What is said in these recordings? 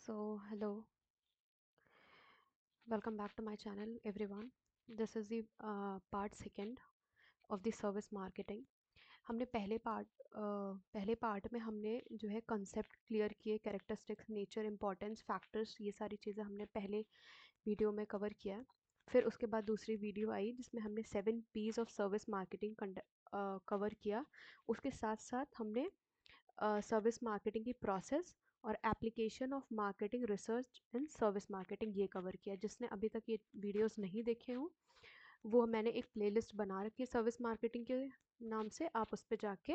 Hello, welcome back to my channel, everyone. This is the part second of the service marketing. हमने पहले part में हमने जो है कंसेप्ट क्लियर किए, कैरेक्टरिस्टिक्स, नेचर, इंपॉर्टेंस, फैक्टर्स, ये सारी चीज़ें हमने पहले वीडियो में कवर किया है। फिर उसके बाद दूसरी वीडियो आई जिसमें हमने 7 P's of service marketing cover किया। उसके साथ साथ हमने सर्विस मार्केटिंग की प्रोसेस और application of marketing research and service marketing ये कवर किया। जिसने अभी तक ये वीडियोस नहीं देखे हों वो मैंने एक प्लेलिस्ट बना रखी है सर्विस मार्केटिंग के नाम से, आप उस पर जाके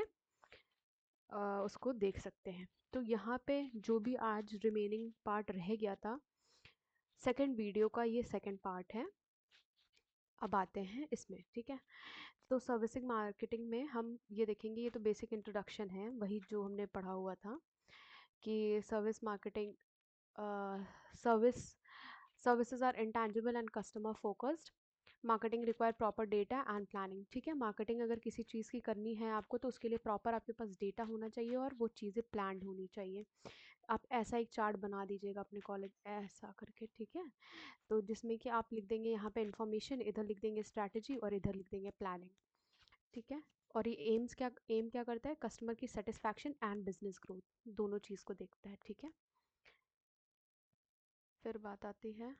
उसको देख सकते हैं। तो यहाँ पे जो भी आज रिमेनिंग पार्ट रह गया था सेकंड वीडियो का, ये सेकंड पार्ट है। अब आते हैं इसमें, ठीक है। तो सर्विसिंग मार्केटिंग में हम ये देखेंगे, ये तो बेसिक इंट्रोडक्शन है, वही जो हमने पढ़ा हुआ था कि service marketing service services are intangible and customer focused. Marketing require proper data and planning. ठीक है, मार्केटिंग अगर किसी चीज़ की करनी है आपको तो उसके लिए प्रॉपर आपके पास डेटा होना चाहिए और वो चीज़ें प्लान्ड होनी चाहिए। आप ऐसा एक चार्ट बना दीजिएगा अपने कॉलेज ऐसा करके, ठीक है। तो जिसमें कि आप लिख देंगे यहाँ पे इंफॉर्मेशन, इधर लिख देंगे स्ट्रैटेजी और इधर लिख देंगे प्लानिंग, ठीक है। और ये एम क्या करता है, कस्टमर की सेटिस्फैक्शन एंड बिजनेस ग्रोथ दोनों चीज़ को देखता है, ठीक है। फिर बात आती है,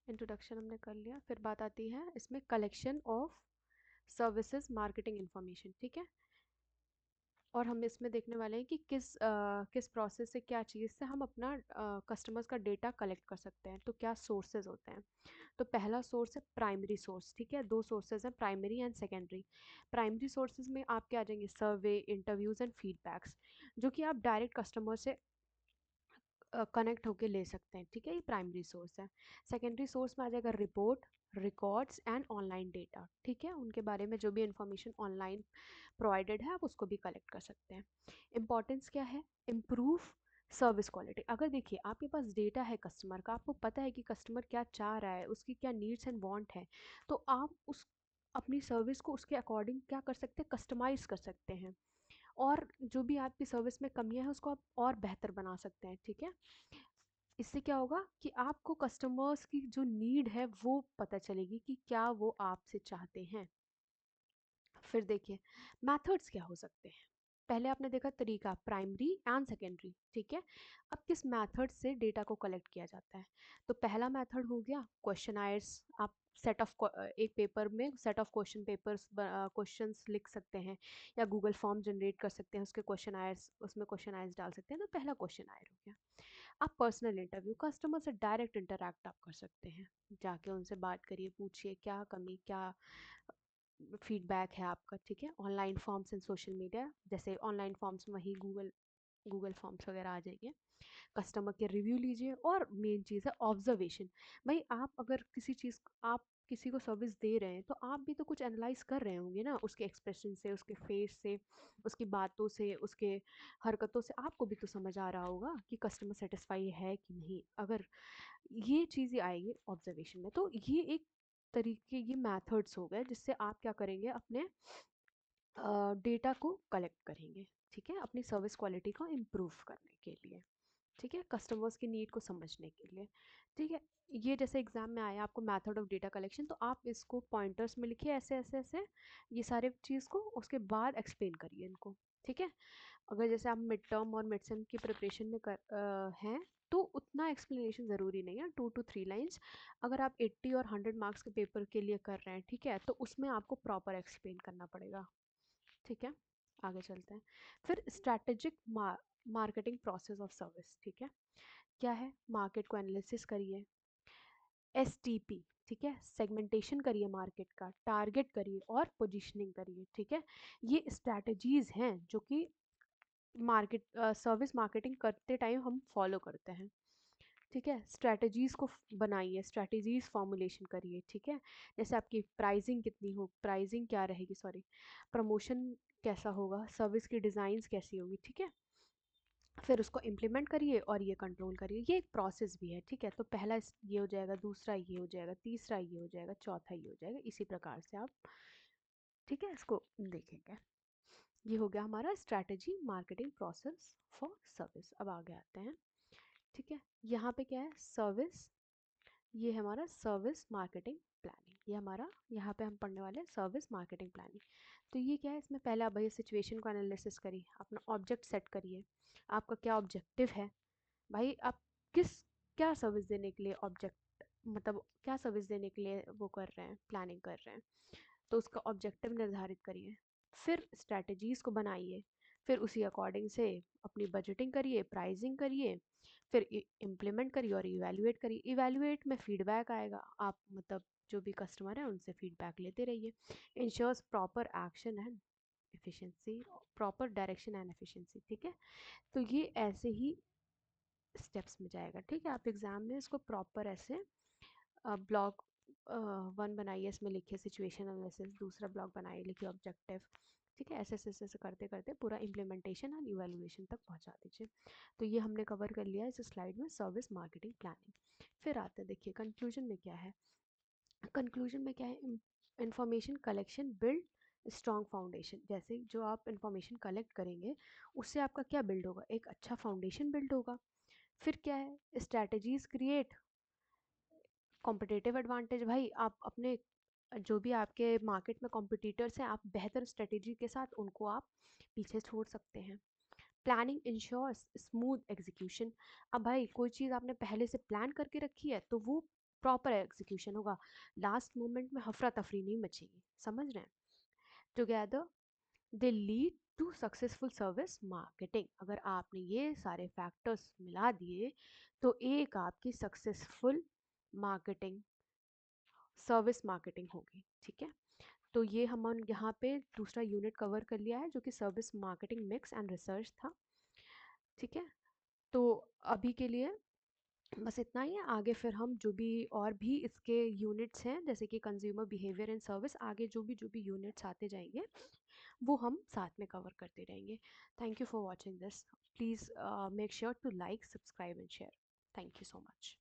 इंट्रोडक्शन हमने कर लिया, फिर बात आती है इसमें collection of services marketing information, ठीक है। और हम इसमें देखने वाले हैं कि किस प्रोसेस से, क्या चीज़ से हम अपना कस्टमर्स का डेटा कलेक्ट कर सकते हैं। तो क्या सोर्सेज होते हैं, तो पहला सोर्स है प्राइमरी सोर्स, ठीक है। दो सोर्सेज हैं, primary and secondary. Primary sources में आपके आ जाएंगे सर्वे, इंटरव्यूज एंड फीडबैक्स, जो कि आप डायरेक्ट कस्टमर से कनेक्ट होके ले सकते हैं, ठीक है। ये प्राइमरी सोर्स है। सेकेंडरी सोर्स में आ जाएगा report, records and online data, ठीक है। उनके बारे में जो भी इंफॉर्मेशन ऑनलाइन प्रोवाइडेड है आप उसको भी कलेक्ट कर सकते हैं। इंपॉर्टेंस क्या है, इम्प्रूव सर्विस क्वालिटी। अगर देखिए आपके पास डेटा है कस्टमर का, आपको पता है कि कस्टमर क्या चाह रहा है, उसकी क्या नीड्स एंड वांट है, तो आप उस अपनी सर्विस को उसके अकॉर्डिंग क्या कर सकते हैं, कस्टमाइज कर सकते हैं। और जो भी आपकी सर्विस में कमियां हैं उसको आप और बेहतर बना सकते हैं, ठीक है। इससे क्या होगा कि आपको कस्टमर्स की जो नीड है वो पता चलेगी कि क्या वो आपसे चाहते हैं। फिर देखिए मेथड्स क्या हो सकते हैं। पहले आपने देखा तरीका प्राइमरी एंड सेकेंडरी, ठीक है। अब किस मेथड से डेटा को कलेक्ट किया जाता है, तो पहला मेथड हो गया क्वेश्चनायर्स। आप सेट ऑफ एक पेपर में सेट ऑफ क्वेश्चंस लिख सकते हैं या गूगल फॉर्म जनरेट कर सकते हैं, उसके क्वेश्चनायर्स, उसमें क्वेश्चनायर्स डाल सकते हैं। तो पहला क्वेश्चनायर हो गया। आप पर्सनल इंटरव्यू, कस्टमर से डायरेक्ट इंटरैक्ट आप कर सकते हैं, जाके उनसे बात करिए, पूछिए क्या कमी, क्या फीडबैक है आपका, ठीक है। Online forms and social media, जैसे ऑनलाइन फॉर्म्स में वही गूगल फॉर्म्स वगैरह आ जाएंगे। कस्टमर के रिव्यू लीजिए। और मेन चीज़ है ऑब्जर्वेशन। भाई आप अगर आप किसी को सर्विस दे रहे हैं तो आप भी तो कुछ एनालाइज कर रहे होंगे ना, उसके एक्सप्रेशन से, उसके फेस से, उसकी बातों से, उसके हरकतों से आपको भी तो समझ आ रहा होगा कि कस्टमर सेटिस्फाई है कि नहीं। अगर ये चीज़ें आएगी ऑब्जर्वेशन में, तो ये एक तरीके, ये मेथड्स हो गए जिससे आप क्या करेंगे, अपने डेटा को कलेक्ट करेंगे, ठीक है, अपनी सर्विस क्वालिटी को इम्प्रूव करने के लिए, ठीक है, कस्टमर्स की नीड को समझने के लिए, ठीक है। ये जैसे एग्जाम में आया आपको मेथड ऑफ डेटा कलेक्शन, तो आप इसको पॉइंटर्स में लिखिए ऐसे ऐसे ऐसे, ये सारे चीज़ को, उसके बाद एक्सप्लेन करिए इनको, ठीक है। अगर जैसे आप मिड टर्म और मिड सेम की प्रिपरेशन में हैं तो उतना एक्सप्लेनेशन ज़रूरी नहीं है, 2 to 3 लाइन्स। अगर आप 80 और 100 मार्क्स के पेपर के लिए कर रहे हैं, ठीक है, तो उसमें आपको प्रॉपर एक्सप्लेन करना पड़ेगा, ठीक है। आगे चलते हैं। फिर strategic marketing process of service, ठीक है। क्या है, मार्केट को एनालिसिस करिए, STP, ठीक है, सेगमेंटेशन करिए, मार्केट का टारगेट करिए और पोजीशनिंग करिए, ठीक है। ये स्ट्रैटेजीज हैं जो कि सर्विस मार्केटिंग करते टाइम हम फॉलो करते हैं, ठीक है। स्ट्रैटेजीज को बनाइए, स्ट्रैटेजीज फॉर्मुलेशन करिए, ठीक है। जैसे आपकी प्राइसिंग कितनी हो, प्राइसिंग क्या रहेगी, सॉरी, प्रमोशन कैसा होगा, सर्विस की डिज़ाइंस कैसी होगी, ठीक है। फिर उसको इम्प्लीमेंट करिए और ये कंट्रोल करिए। ये एक प्रोसेस भी है, ठीक है। तो पहला ये हो जाएगा, दूसरा ये हो जाएगा, तीसरा ये हो जाएगा, चौथा ये हो जाएगा, इसी प्रकार से आप, ठीक है, इसको देखेंगे। ये हो गया हमारा strategy marketing process for service. अब आगे आते हैं, ठीक है। यहाँ पे क्या है, सर्विस, ये है हमारा सर्विस मार्केटिंग प्लानिंग। ये हमारा यहाँ पे हम पढ़ने वाले हैं सर्विस मार्केटिंग प्लानिंग। तो ये क्या है, इसमें पहले आप भाई सिचुएशन को एनालिसिस करिए, अपना ऑब्जेक्ट सेट करिए, आपका क्या ऑब्जेक्टिव है भाई, आप किस क्या सर्विस देने के लिए ऑब्जेक्ट, मतलब क्या सर्विस देने के लिए वो कर रहे हैं, प्लानिंग कर रहे हैं, तो उसका ऑब्जेक्टिव निर्धारित करिए, फिर स्ट्रैटेजीज को बनाइए, फिर उसी अकॉर्डिंग से अपनी बजटिंग करिए, प्राइसिंग करिए, फिर इम्प्लीमेंट करिए और इवैल्यूएट करिए। इवैल्यूएट में फीडबैक आएगा, आप मतलब जो भी कस्टमर है उनसे फीडबैक लेते रहिए। Ensures proper action and efficiency, proper direction and efficiency, ठीक है। तो ये ऐसे ही स्टेप्स में जाएगा, ठीक है। आप एग्जाम में इसको प्रॉपर ऐसे ब्लॉग 1 बनाइए, इसमें लिखिए सिचुएशन एनालिसिस, दूसरा ब्लॉग बनाइए, लिखिए ऑब्जेक्टिव, ठीक है। ऐसे करते करते पूरा इम्प्लीमेंटेशन एंड इवैल्यूएशन तक पहुंचा दीजिए। तो ये हमने कवर कर लिया इस स्लाइड में सर्विस मार्केटिंग प्लानिंग। फिर आते हैं, देखिए कंक्लूजन में क्या है। कंक्लूजन में क्या है, information collection build strong foundation. जैसे जो आप इंफॉर्मेशन कलेक्ट करेंगे उससे आपका क्या बिल्ड होगा, एक अच्छा फाउंडेशन बिल्ड होगा। फिर क्या है, स्ट्रैटेजीज क्रिएट कॉम्पिटिटिव एडवांटेज। भाई आप अपने जो भी आपके मार्केट में कॉम्पिटिटर्स हैं, आप बेहतर स्ट्रेटेजी के साथ उनको आप पीछे छोड़ सकते हैं। Planning ensures smooth execution. अब भाई कोई चीज़ आपने पहले से प्लान करके रखी है तो वो प्रॉपर एग्जीक्यूशन होगा, लास्ट मोमेंट में हफरा तफरी नहीं मचेगी, समझ रहे हैं। Together they lead to successful service marketing. अगर आपने ये सारे फैक्टर्स मिला दिए तो एक आपकी सक्सेसफुल मार्केटिंग, सर्विस मार्केटिंग होगी, ठीक है। तो ये हम यहाँ पे दूसरा यूनिट कवर कर लिया है जो कि service marketing mix and research था, ठीक है। तो अभी के लिए बस इतना ही है। आगे फिर हम जो भी और भी इसके यूनिट्स हैं जैसे कि कंज्यूमर बिहेवियर एंड सर्विस, आगे जो भी यूनिट्स आते जाएंगे वो हम साथ में कवर करते रहेंगे। Thank you for watching this, please make sure to like, subscribe and share. Thank you so much.